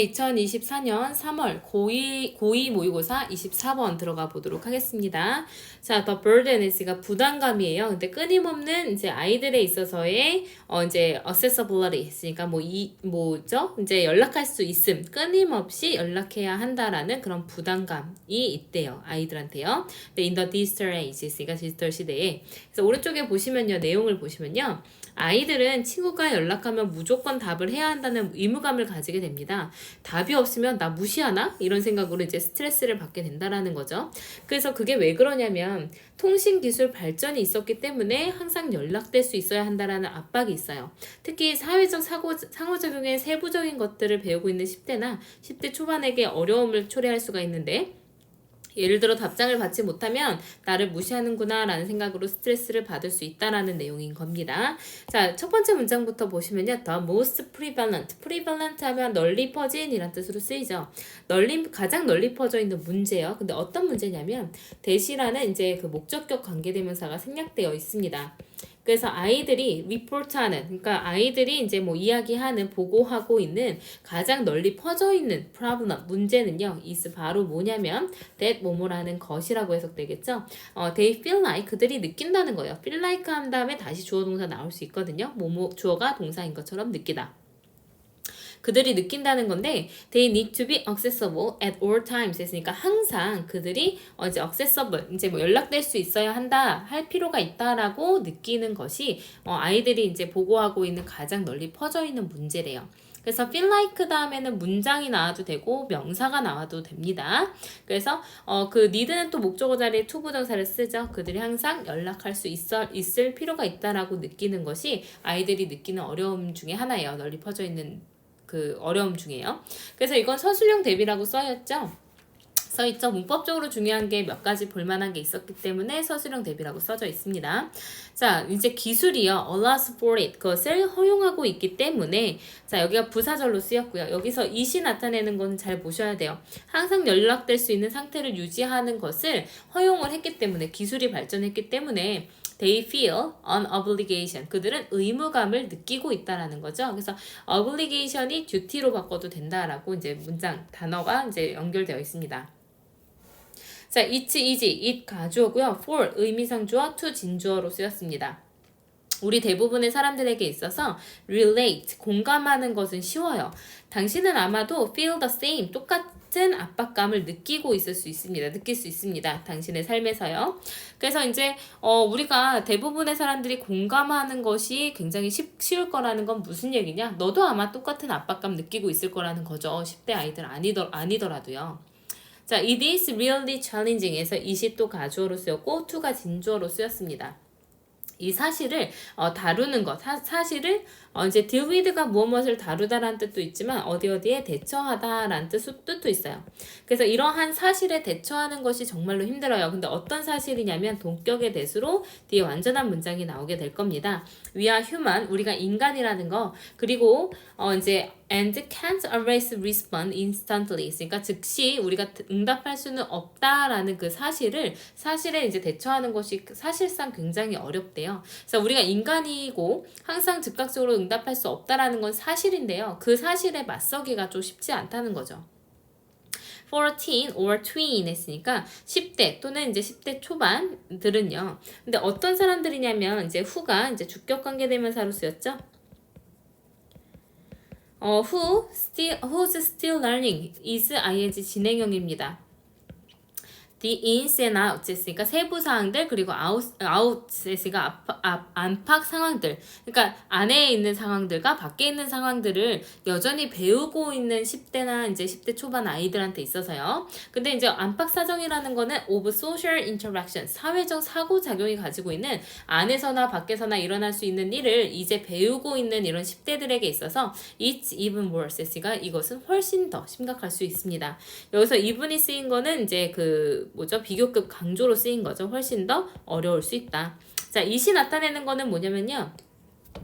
2024년 3월 고2 모의고사 24번 들어가 보도록 하겠습니다. 자, The burden이가 부담감이에요. 근데 끊임없는 이제 아이들에 있어서의 이제 accessibility 있으니까 뭐죠? 이제 연락할 수 있음, 끊임없이 연락해야 한다라는 그런 부담감이 있대요. 아이들한테요. 근데 in the digital age 있으니까 디지털 시대에. 그래서 오른쪽에 보시면요, 내용을 보시면요. 아이들은 친구가 연락하면 무조건 답을 해야 한다는 의무감을 가지게 됩니다. 답이 없으면 나 무시하나? 이런 생각으로 이제 스트레스를 받게 된다라는 거죠. 그래서 그게 왜 그러냐면 통신기술 발전이 있었기 때문에 항상 연락될 수 있어야 한다라는 압박이 있어요. 특히 사회적 상호작용의 세부적인 것들을 배우고 있는 10대나 10대 초반에게 어려움을 초래할 수가 있는데 예를 들어 답장을 받지 못하면 나를 무시하는구나 라는 생각으로 스트레스를 받을 수 있다라는 내용인 겁니다. 자, 첫 번째 문장부터 보시면요. The most prevalent. prevalent 하면 널리 퍼진 이란 뜻으로 쓰이죠. 가장 널리 퍼져 있는 문제요. 근데 어떤 문제냐면 대시라는 이제 그 목적격 관계대명사가 생략되어 있습니다. 그래서 아이들이 리포트하는, 그러니까 아이들이 이제 뭐 이야기하는, 보고하고 있는 가장 널리 퍼져 있는 problem, 문제는요, is 바로 뭐냐면 that 뭐뭐라는 것이라고 해석되겠죠. They feel like, 그들이 느낀다는 거예요. feel like 한 다음에 다시 주어 동사 나올 수 있거든요. 뭐뭐 주어가 동사인 것처럼 느끼다. 그들이 느낀다는 건데 they need to be accessible at all times 했으니까 항상 그들이 이제 accessible 이제 뭐 연락될 수 있어야 한다 할 필요가 있다라고 느끼는 것이 아이들이 이제 보고하고 있는 가장 널리 퍼져 있는 문제래요. 그래서 feel like 다음에는 문장이 나와도 되고 명사가 나와도 됩니다. 그래서 그 need는 또 목적어 자리에 to 부정사를 쓰죠. 그들이 항상 연락할 수 있을 필요가 있다라고 느끼는 것이 아이들이 느끼는 어려움 중에 하나예요. 널리 퍼져 있는 그 어려움 중에요. 그래서 이건 서술형 대비라고 써있죠. 문법적으로 중요한 게 몇 가지 볼만한 게 있었기 때문에 서술형 대비라고 써져 있습니다. 자, 이제 기술이요. allows for it. 그것을 허용하고 있기 때문에 자, 여기가 부사절로 쓰였고요. 여기서 it이 나타내는 건 잘 보셔야 돼요. 항상 연락될 수 있는 상태를 유지하는 것을 허용을 했기 때문에 기술이 발전했기 때문에 They feel an obligation. 그들은 의무감을 느끼고 있다라는 거죠. 그래서 obligation이 duty로 바꿔도 된다라고 이제 문장 단어가 이제 연결되어 있습니다. 자, it, it 가주어고요. for 의미상주어, to 진주어로 쓰였습니다. 우리 대부분의 사람들에게 있어서 relate, 공감하는 것은 쉬워요. 당신은 아마도 feel the same, 똑같은 압박감을 느낄 수 있습니다. 당신의 삶에서요. 그래서 이제 우리가 대부분의 사람들이 공감하는 것이 굉장히 쉬울 거라는 건 무슨 얘기냐? 너도 아마 똑같은 압박감 느끼고 있을 거라는 거죠. 10대 아이들 아니더라도요. 자, it is really challenging에서 it이 또 가주어로 쓰였고 to가 진주어로 쓰였습니다. 이 사실을 다루는 것, 사실을 이제 deal with가 무엇을 다루다라는 뜻도 있지만 어디에 대처하다라는 뜻도 있어요. 그래서 이러한 사실에 대처하는 것이 정말로 힘들어요. 근데 어떤 사실이냐면 동격의 대수로 뒤에 완전한 문장이 나오게 될 겁니다. We are human, 우리가 인간이라는 거, 그리고 이제 and can't always respond instantly. 그러니까 즉시 우리가 응답할 수는 없다라는 그 사실에 이제 대처하는 것이 사실상 굉장히 어렵대요. 그래서 우리가 인간이고 항상 즉각적으로 응답할 수 없다라는 건 사실인데요. 그 사실에 맞서기가 좀 쉽지 않다는 거죠. for a teen or tween 했으니까 10대 또는 이제 10대 초반들은요. 근데 어떤 사람들이냐면 이제 who가 이제 주격 관계대명사로 쓰였죠. who's still learning is ing 진행형입니다. the ins and outs 했으니까 세부 사항들 그리고 out 했으니까 안팎 상황들 그러니까 안에 있는 상황들과 밖에 있는 상황들을 여전히 배우고 있는 10대나 이제 10대 초반 아이들한테 있어서요. 근데 이제 안팎 사정이라는 거는 of social interaction 사회적 상호작용이 가지고 있는 안에서나 밖에서나 일어날 수 있는 일을 이제 배우고 있는 이런 10대들에게 있어서 it's even worse 했으니까 이것은 훨씬 더 심각할 수 있습니다. 여기서 even이 쓰인 거는 이제 비교급 강조로 쓰인 거죠. 훨씬 더 어려울 수 있다. 자, it이 나타내는 거는 뭐냐면요.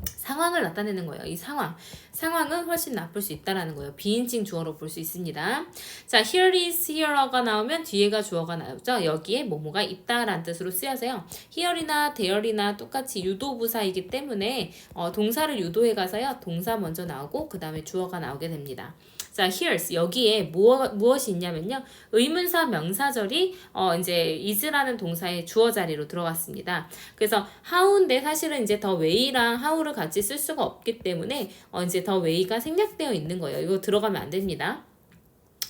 상황을 나타내는 거예요. 이 상황은 훨씬 나쁠 수 있다라는 거예요. 비인칭 주어로 볼 수 있습니다. 자, here is here가 나오면 뒤에가 주어가 나오죠. 여기에 뭐뭐가 있다라는 뜻으로 쓰여서요. here이나 there이나 똑같이 유도부사이기 때문에 동사를 유도해 가서요. 동사 먼저 나오고 그 다음에 주어가 나오게 됩니다. 자, here's 여기에 무엇이 있냐면요. 의문사 명사절이 이제 is라는 동사의 주어 자리로 들어갔습니다. 그래서 how인데 사실은 이제 the way랑 how를 같이 쓸 수가 없기 때문에 이제 the way가 생략되어 있는 거예요. 이거 들어가면 안 됩니다.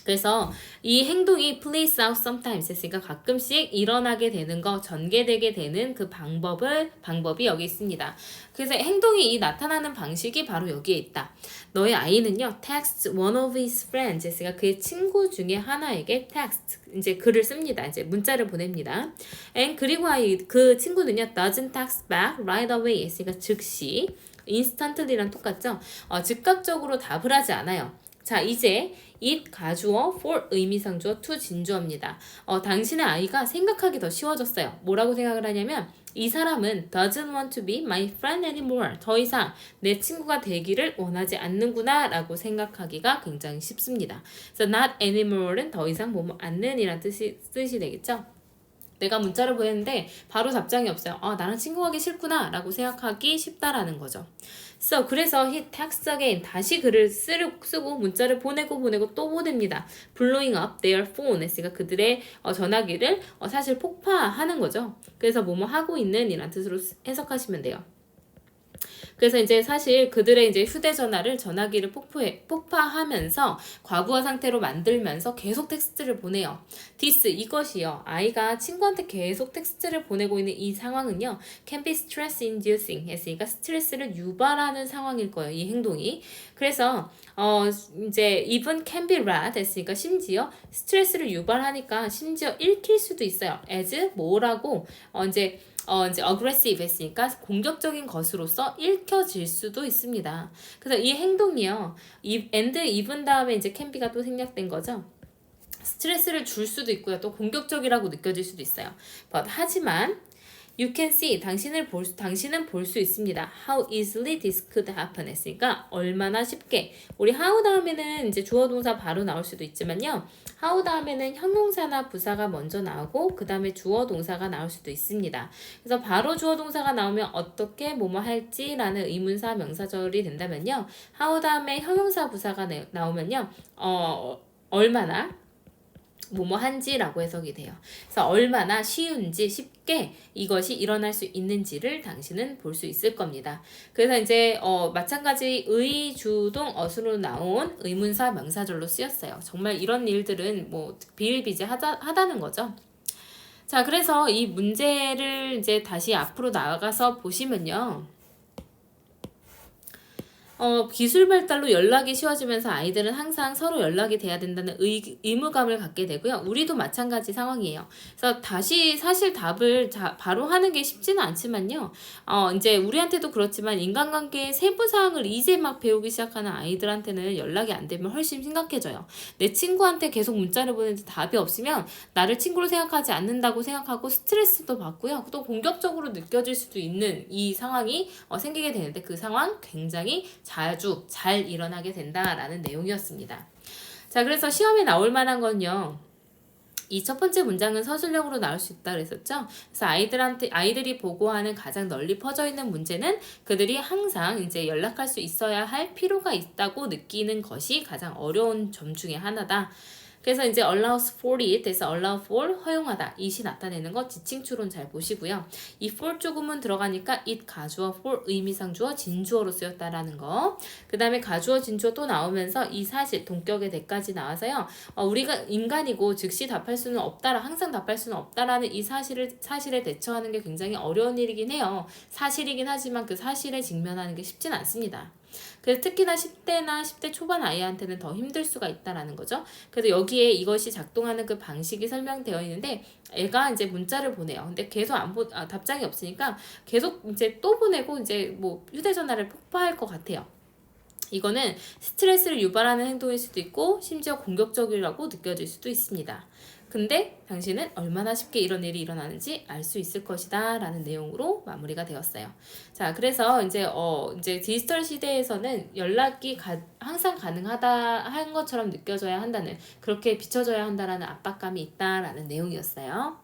그래서 이 행동이 plays out sometimes 했으니까 가끔씩 일어나게 되는 거, 전개되게 되는 그 방법이 여기 있습니다. 그래서 행동이 이 나타나는 방식이 바로 여기에 있다. 너의 아이는요, text one of his friends 했으니까 그의 친구 중에 하나에게 text, 이제 글을 씁니다. 이제 문자를 보냅니다. And 그리고 그 친구는요, doesn't text back right away 했으니까 즉시, instantly랑 똑같죠? 즉각적으로 답을 하지 않아요. 자, 이제 it 가주어, for 의미상주어, to 진주어입니다. 당신의 아이가 생각하기 더 쉬워졌어요. 뭐라고 생각을 하냐면 이 사람은 doesn't want to be my friend anymore. 더 이상 내 친구가 되기를 원하지 않는구나 라고 생각하기가 굉장히 쉽습니다. 그래서 not anymore는 더 이상 뭐뭐 않는 이란 뜻이 되겠죠. 내가 문자를 보냈는데 바로 답장이 없어요. 나랑 친구하기 싫구나 라고 생각하기 쉽다라는 거죠. So, 그래서 he texts again. 다시 글을 쓰고 문자를 보내고 또 보냅니다. blowing up their phone 했으니까 그들의 전화기를 사실 폭파하는 거죠. 그래서 뭐뭐 하고 있는 이란 뜻으로 해석하시면 돼요. 그래서 이제 사실 그들의 이제 휴대전화를 전화기를 폭파하면서 과부하 상태로 만들면서 계속 텍스트를 보내요. this 이것이요. 아이가 친구한테 계속 텍스트를 보내고 있는 이 상황은요. can be stress inducing 했으니까 스트레스를 유발하는 상황일 거예요. 이 행동이. 그래서 이제 even can be read 했으니까 심지어 스트레스를 유발하니까 심지어 읽힐 수도 있어요. as 뭐라고 이제 aggressive 했으니까 공격적인 것으로서 읽혀질 수도 있습니다. 그래서 이 행동이요. and even 다음에 이제 can be가 또 생략된 거죠. 스트레스를 줄 수도 있고요. 또 공격적이라고 느껴질 수도 있어요. But 하지만 you can see 당신은 볼 수 있습니다. How easily this could happen 했으니까 얼마나 쉽게 우리 how 다음에는 이제 주어 동사 바로 나올 수도 있지만요. how 다음에는 형용사나 부사가 먼저 나오고 그 다음에 주어 동사가 나올 수도 있습니다. 그래서 바로 주어 동사가 나오면 어떻게 뭐뭐 할지라는 의문사 명사절이 된다면요. how 다음에 형용사 부사가 나오면요. 얼마나 뭐뭐 한지라고 해석이 돼요. 그래서 얼마나 쉬운지 쉽게 이것이 일어날 수 있는지를 당신은 볼 수 있을 겁니다. 그래서 이제 마찬가지 의, 주동, 어수로 나온 의문사 명사절로 쓰였어요. 정말 이런 일들은 뭐 비일비재하다는 거죠. 자, 그래서 이 문제를 이제 다시 앞으로 나가서 보시면요. 기술 발달로 연락이 쉬워지면서 아이들은 항상 서로 연락이 돼야 된다는 의무감을 갖게 되고요. 우리도 마찬가지 상황이에요. 그래서 다시 사실 답을 바로 하는 게 쉽지는 않지만요. 이제 우리한테도 그렇지만 인간관계의 세부 사항을 이제 막 배우기 시작하는 아이들한테는 연락이 안 되면 훨씬 심각해져요. 내 친구한테 계속 문자를 보내는데 답이 없으면 나를 친구로 생각하지 않는다고 생각하고 스트레스도 받고요. 또 공격적으로 느껴질 수도 있는 이 상황이 생기게 되는데 그 상황 굉장히 자주 잘 일어나게 된다라는 내용이었습니다. 자, 그래서 시험에 나올 만한 건요. 이 첫 번째 문장은 서술형으로 나올 수 있다 그랬었죠. 그래서 아이들이 보고하는 가장 널리 퍼져 있는 문제는 그들이 항상 이제 연락할 수 있어야 할 필요가 있다고 느끼는 것이 가장 어려운 점 중에 하나다. 그래서 이제 allows for it에서 allow for 허용하다 it이 나타내는 거 지칭추론 잘 보시고요. 이 for 조금은 들어가니까 it 가주어 for 의미상주어 진주어로 쓰였다라는 거. 그 다음에 가주어 진주어 또 나오면서 이 사실 동격의 대까지 나와서요. 우리가 인간이고 즉시 답할 수는 없다라 항상 답할 수는 없다라는 이 사실에 대처하는 게 굉장히 어려운 일이긴 해요. 사실이긴 하지만 그 사실에 직면하는 게 쉽진 않습니다. 그래서 특히나 10대나 10대 초반 아이한테는 더 힘들 수가 있다라는 거죠. 그래서 여기에 이것이 작동하는 그 방식이 설명되어 있는데 애가 이제 문자를 보내요. 근데 계속 답장이 없으니까 계속 이제 또 보내고 이제 뭐 휴대전화를 폭파할 것 같아요. 이거는 스트레스를 유발하는 행동일 수도 있고 심지어 공격적이라고 느껴질 수도 있습니다. 근데 당신은 얼마나 쉽게 이런 일이 일어나는지 알 수 있을 것이다 라는 내용으로 마무리가 되었어요. 자, 그래서 이제 디지털 시대에서는 연락이 항상 한 것처럼 느껴져야 한다는, 그렇게 비춰져야 한다라는 압박감이 있다라는 내용이었어요.